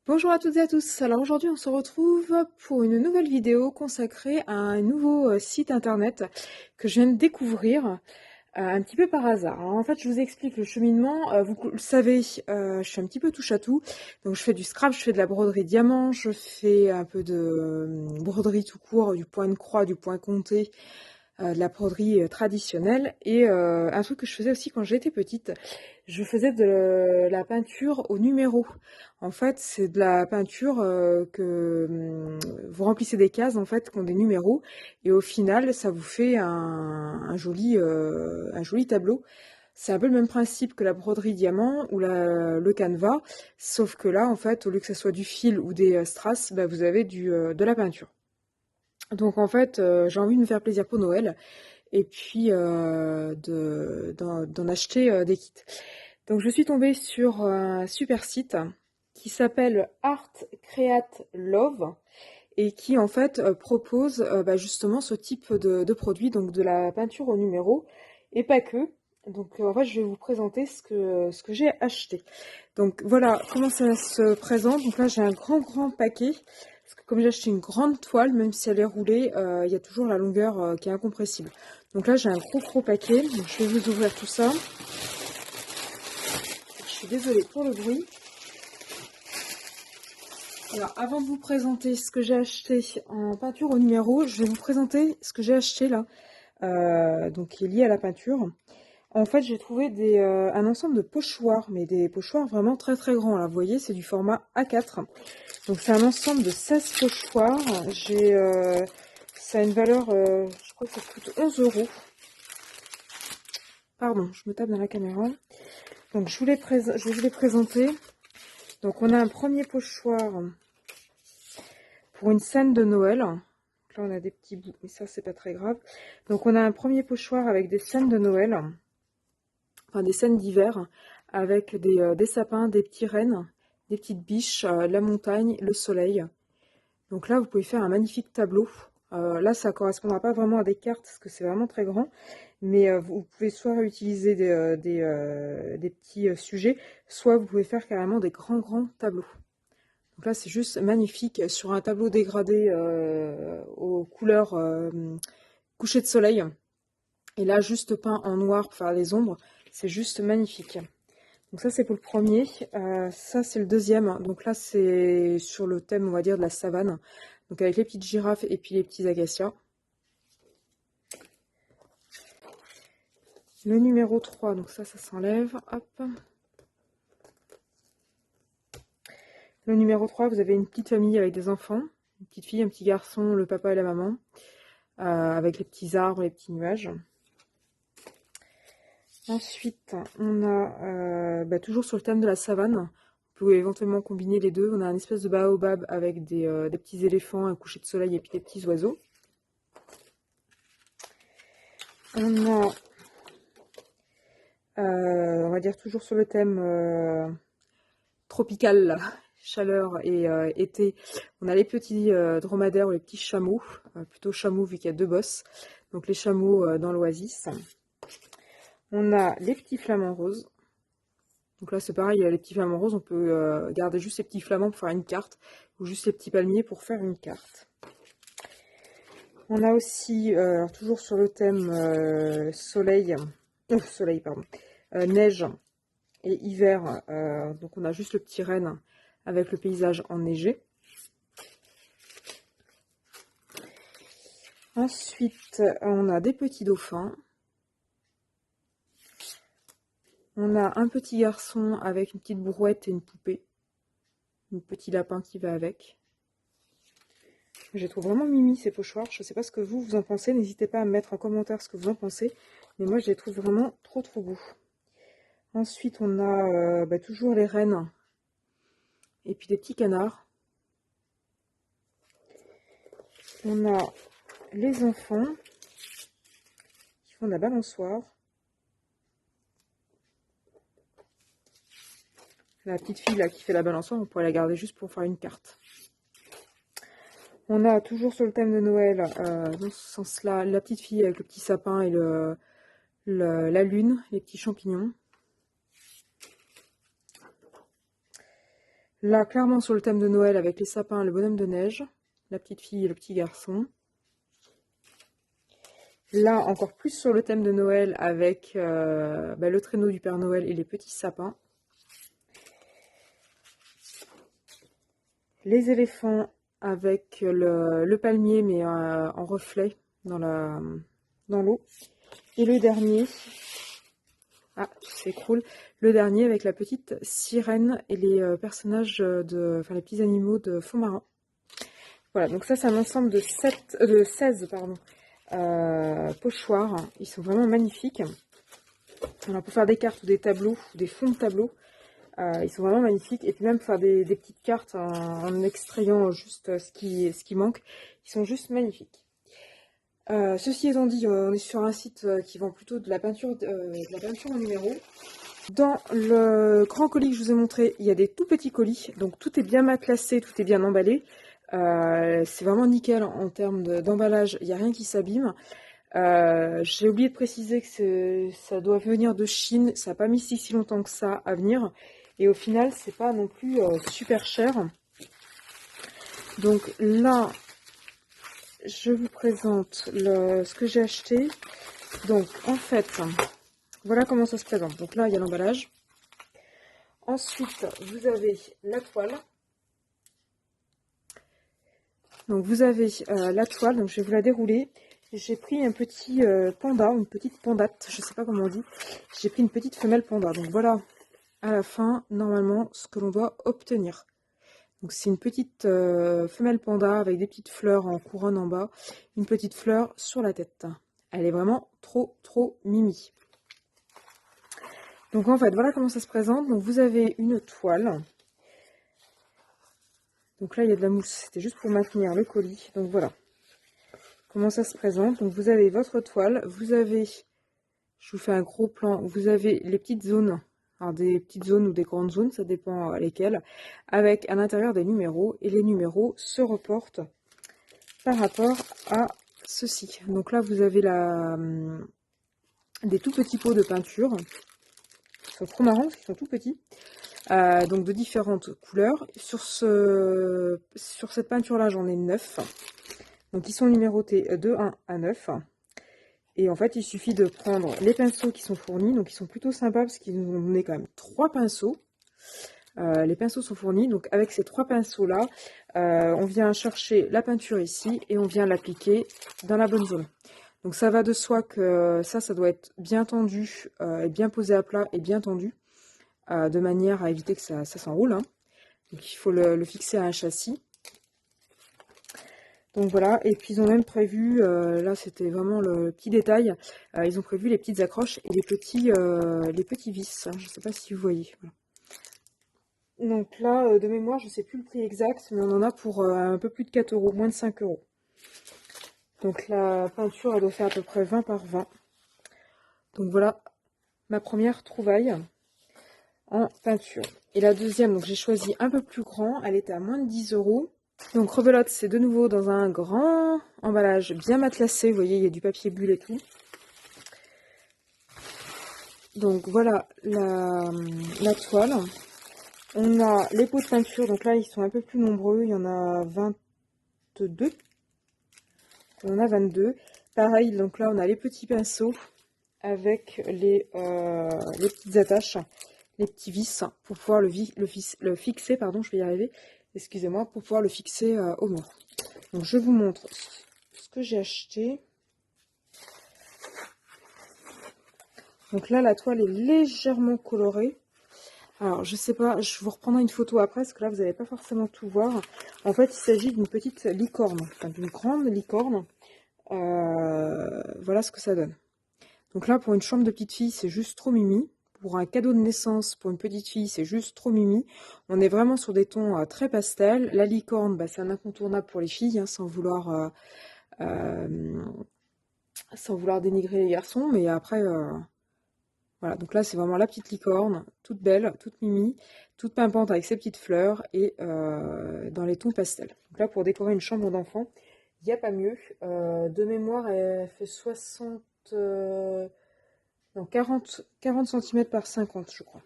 Bonjour à toutes et à tous. Alors aujourd'hui on se retrouve pour une nouvelle vidéo consacrée à un nouveau site internet que je viens de découvrir un petit peu par hasard. Alors en fait je vous explique le cheminement. Vous le savez, je suis un petit peu touche à tout. Donc je fais du scrap, je fais de la broderie diamant, je fais un peu de broderie tout court, du point de croix, du point compté, de la broderie traditionnelle. Et un truc que je faisais aussi quand j'étais petite, je faisais de la peinture au numéro. En fait, c'est de la peinture que vous remplissez des cases en fait qui ont des numéros et au final, ça vous fait un joli tableau. C'est un peu le même principe que la broderie diamant ou le canevas, sauf que là, en fait, au lieu que ça soit du fil ou des strass, bah, vous avez de la peinture. Donc en fait, j'ai envie de me faire plaisir pour Noël et puis d'en acheter des kits. Donc je suis tombée sur un super site qui s'appelle Art Create Love et qui en fait propose bah, justement ce type de produit, donc de la peinture au numéro et pas que. Donc en fait je vais vous présenter ce que j'ai acheté. Donc voilà comment ça se présente. Donc là j'ai un grand paquet. Parce que comme j'ai acheté une grande toile, même si elle est roulée, il y a toujours la longueur qui est incompressible. Donc là j'ai un gros paquet. Donc je vais vous ouvrir tout ça. Je suis désolée pour le bruit. Alors, avant de vous présenter ce que j'ai acheté en peinture au numéro, je vais vous présenter ce que j'ai acheté là, donc qui est lié à la peinture. En fait, j'ai trouvé un ensemble de pochoirs, mais des pochoirs vraiment très grands. Là, vous voyez, c'est du format A4. Donc, c'est un ensemble de 16 pochoirs. Ça a une valeur, je crois que ça coûte 11 euros. Pardon, je me tape dans la caméra. Donc, je vais vous les présenter. Donc, on a un premier pochoir pour une scène de Noël. Là, on a des petits bouts, mais ça, c'est pas très grave. Donc, on a un premier pochoir avec des scènes de Noël, enfin des scènes d'hiver, avec des sapins, des petits rennes, des petites biches, la montagne, le soleil. Donc là, vous pouvez faire un magnifique tableau. Là, ça correspondra pas vraiment à des cartes, parce que c'est vraiment très grand. Mais vous pouvez soit réutiliser des petits sujets, soit vous pouvez faire carrément des grands tableaux. Donc là, c'est juste magnifique sur un tableau dégradé aux couleurs coucher de soleil. Et là, juste peint en noir pour faire les ombres. C'est juste magnifique. Donc ça, c'est pour le premier. Ça, c'est le deuxième. Donc là, c'est sur le thème, on va dire, de la savane. Donc avec les petites girafes et puis les petits acacias. Le numéro 3, donc ça s'enlève. Hop. Le numéro 3, vous avez une petite famille avec des enfants. Une petite fille, un petit garçon, le papa et la maman. Avec les petits arbres, les petits nuages. Ensuite, on a toujours sur le thème de la savane. Vous pouvez éventuellement combiner les deux. On a un espèce de baobab avec des petits éléphants, un coucher de soleil et puis des petits oiseaux. On a, on va dire toujours sur le thème tropical, là, chaleur et été. On a les petits dromadaires ou les petits chameaux, plutôt chameaux vu qu'il y a deux bosses. Donc les chameaux dans l'oasis. On a les petits flamants roses. Donc là, c'est pareil, les petits flamants roses, on peut garder juste les petits flamants pour faire une carte, ou juste les petits palmiers pour faire une carte. On a aussi, alors toujours sur le thème soleil, pardon, neige et hiver, donc on a juste le petit renne avec le paysage enneigé. Ensuite, on a des petits dauphins. On a un petit garçon avec une petite brouette et une poupée. Un petit lapin qui va avec. Je les trouve vraiment mimi ces pochoirs. Je ne sais pas ce que vous en pensez. N'hésitez pas à me mettre en commentaire ce que vous en pensez. Mais moi, je les trouve vraiment trop beaux. Ensuite, on a toujours les rennes. Et puis des petits canards. On a les enfants qui font de la balançoire. La petite fille là qui fait la balançoire, on pourrait la garder juste pour faire une carte. On a toujours sur le thème de Noël, dans ce sens-là, la petite fille avec le petit sapin et la lune, les petits champignons. Là, clairement sur le thème de Noël avec les sapins, le bonhomme de neige, la petite fille et le petit garçon. Là, encore plus sur le thème de Noël avec le traîneau du Père Noël et les petits sapins. Les éléphants avec le palmier mais en reflet dans l'eau. Et le dernier, ah, c'est cool, le dernier avec la petite sirène et les personnages les petits animaux de fond marin. Voilà, donc ça c'est un ensemble de 16 pochoirs. Ils sont vraiment magnifiques. Alors pour faire des cartes ou des tableaux, ou des fonds de tableaux, ils sont vraiment magnifiques. Et puis même pour faire des petites cartes en extrayant juste ce qui manque, ils sont juste magnifiques. Ceci étant dit, on est sur un site qui vend plutôt de la peinture en numéro. Dans le grand colis que je vous ai montré, il y a des tout petits colis, donc tout est bien matelassé, tout est bien emballé. C'est vraiment nickel en termes d'emballage, il n'y a rien qui s'abîme. J'ai oublié de préciser que ça doit venir de Chine, ça n'a pas mis si longtemps que ça à venir. Et au final, c'est pas non plus super cher. Donc là, je vous présente ce que j'ai acheté. Donc en fait, voilà comment ça se présente. Donc là, il y a l'emballage. Ensuite, vous avez la toile. Donc vous avez la toile, donc je vais vous la dérouler. J'ai pris un petit panda, une petite pandate, je sais pas comment on dit. J'ai pris une petite femelle panda. Donc voilà, à la fin, normalement, ce que l'on doit obtenir. Donc c'est une petite femelle panda avec des petites fleurs en couronne en bas, une petite fleur sur la tête. Elle est vraiment trop mimi. Donc en fait, voilà comment ça se présente. Donc vous avez une toile. Donc là, il y a de la mousse. C'était juste pour maintenir le colis. Donc voilà comment ça se présente. Donc vous avez votre toile. Vous avez, je vous fais un gros plan, vous avez les petites zones. Alors des petites zones ou des grandes zones, ça dépend lesquelles. Avec à l'intérieur des numéros. Et les numéros se reportent par rapport à ceci. Donc là, vous avez des tout petits pots de peinture. Ils sont trop marrants parce qu'ils sont tout petits. Donc de différentes couleurs. Sur cette peinture-là, j'en ai 9. Donc ils sont numérotés de 1 à 9. Et en fait, il suffit de prendre les pinceaux qui sont fournis. Donc ils sont plutôt sympas parce qu'ils nous ont donné quand même 3 pinceaux. Les pinceaux sont fournis. Donc avec ces 3 pinceaux-là, on vient chercher la peinture ici et on vient l'appliquer dans la bonne zone. Donc ça va de soi que ça doit être bien tendu, et bien posé à plat et bien tendu. De manière à éviter que ça s'enroule. Hein. Donc il faut le fixer à un châssis. Donc voilà, et puis ils ont même prévu, là c'était vraiment le petit détail, ils ont prévu les petites accroches et les petits vis. Hein. Je ne sais pas si vous voyez. Voilà. Donc là, de mémoire, je ne sais plus le prix exact, mais on en a pour un peu plus de 4 euros, moins de 5 euros. Donc la peinture, elle doit faire à peu près 20 par 20. Donc voilà ma première trouvaille en peinture. Et la deuxième, donc j'ai choisi un peu plus grand, elle était à moins de 10 euros. Donc rebelote, c'est de nouveau dans un grand emballage bien matelassé. Vous voyez, il y a du papier bulle et tout. Donc voilà la toile. On a les pots de peinture. Donc là, ils sont un peu plus nombreux. Il y en a 22. On en a 22. Pareil, donc là, on a les petits pinceaux avec les petites attaches, les petits vis pour pouvoir le fixer. Pardon, je vais y arriver. Excusez-moi, pour pouvoir le fixer au mur. Donc je vous montre ce que j'ai acheté. Donc là, la toile est légèrement colorée. Alors, je sais pas, je vous reprendrai une photo après, parce que là, vous n'allez pas forcément tout voir. En fait, il s'agit d'une petite licorne, enfin d'une grande licorne. Voilà ce que ça donne. Donc là, pour une chambre de petite fille, c'est juste trop mimi. Pour un cadeau de naissance, pour une petite fille, c'est juste trop mimi. On est vraiment sur des tons très pastel. La licorne, bah, c'est un incontournable pour les filles, hein, sans vouloir dénigrer les garçons. Mais après, voilà. Donc là, c'est vraiment la petite licorne, toute belle, toute mimi, toute pimpante avec ses petites fleurs et dans les tons pastels. Donc là, pour décorer une chambre d'enfant, il n'y a pas mieux. De mémoire, elle fait 40 cm par 50, je crois.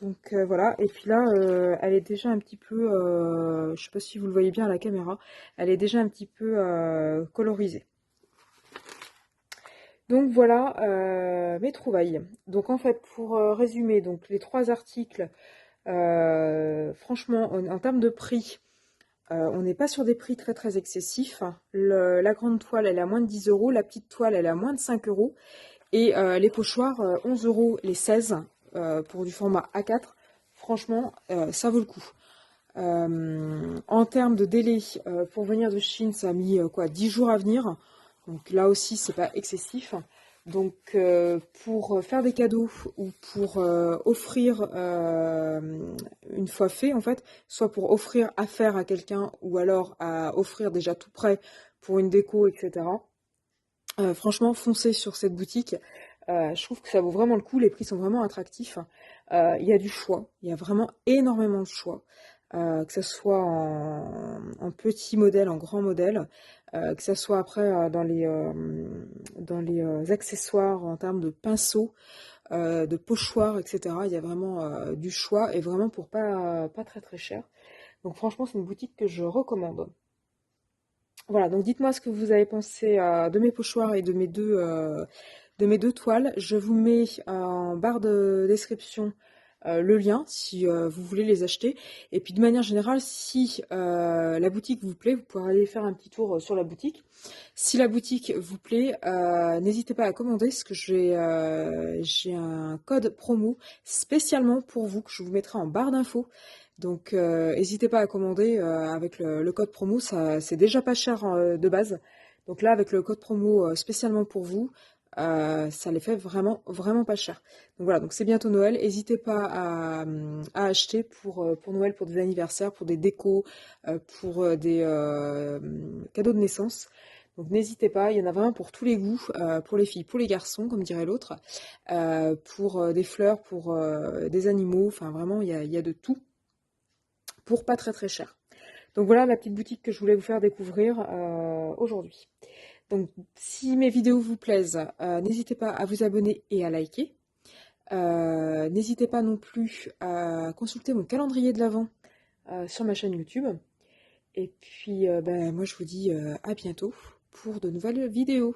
Donc voilà, et puis là, elle est déjà un petit peu, je sais pas si vous le voyez bien à la caméra, elle est déjà un petit peu colorisée. Donc voilà mes trouvailles. Donc en fait, pour résumer, donc les 3 articles, franchement, en termes de prix, on n'est pas sur des prix très très excessifs. La grande toile, elle est à moins de 10 euros, la petite toile, elle est à moins de 5 euros, et les pochoirs, 11 euros les 16 pour du format A4. Franchement, ça vaut le coup. En termes de délai, pour venir de Chine, ça a mis quoi, 10 jours à venir. Donc là aussi, c'est pas excessif. Donc pour faire des cadeaux ou pour offrir une fois fait, en fait, soit pour offrir à faire à quelqu'un ou alors à offrir déjà tout prêt pour une déco, etc. Franchement, foncez sur cette boutique. Je trouve que ça vaut vraiment le coup. Les prix sont vraiment attractifs. Il y a du choix. Il y a vraiment énormément de choix. Que ce soit en petit modèle, en grand modèle, que ce soit après dans les accessoires en termes de pinceaux, de pochoirs, etc. Il y a vraiment du choix et vraiment pour pas très très cher. Donc franchement, c'est une boutique que je recommande. Voilà, donc dites-moi ce que vous avez pensé de mes pochoirs et de mes deux toiles. Je vous mets en barre de description le lien si vous voulez les acheter. Et puis de manière générale, si la boutique vous plaît, vous pourrez aller faire un petit tour sur la boutique. Si la boutique vous plaît, n'hésitez pas à commander parce que j'ai un code promo spécialement pour vous que je vous mettrai en barre d'infos. Donc n'hésitez pas à commander avec le code promo, ça c'est déjà pas cher de base. Donc là avec le code promo spécialement pour vous, ça les fait vraiment vraiment pas cher. Donc voilà, donc c'est bientôt Noël, n'hésitez pas à acheter pour Noël, pour des anniversaires, pour des décos, pour des cadeaux de naissance. Donc n'hésitez pas, il y en a vraiment pour tous les goûts, pour les filles, pour les garçons, comme dirait l'autre, pour des fleurs, pour des animaux, enfin vraiment il y a de tout pour pas très très cher. Donc voilà la petite boutique que je voulais vous faire découvrir aujourd'hui. Donc si mes vidéos vous plaisent, n'hésitez pas à vous abonner et à liker. N'hésitez pas non plus à consulter mon calendrier de l'Avent sur ma chaîne YouTube. Et puis ben, moi je vous dis à bientôt pour de nouvelles vidéos.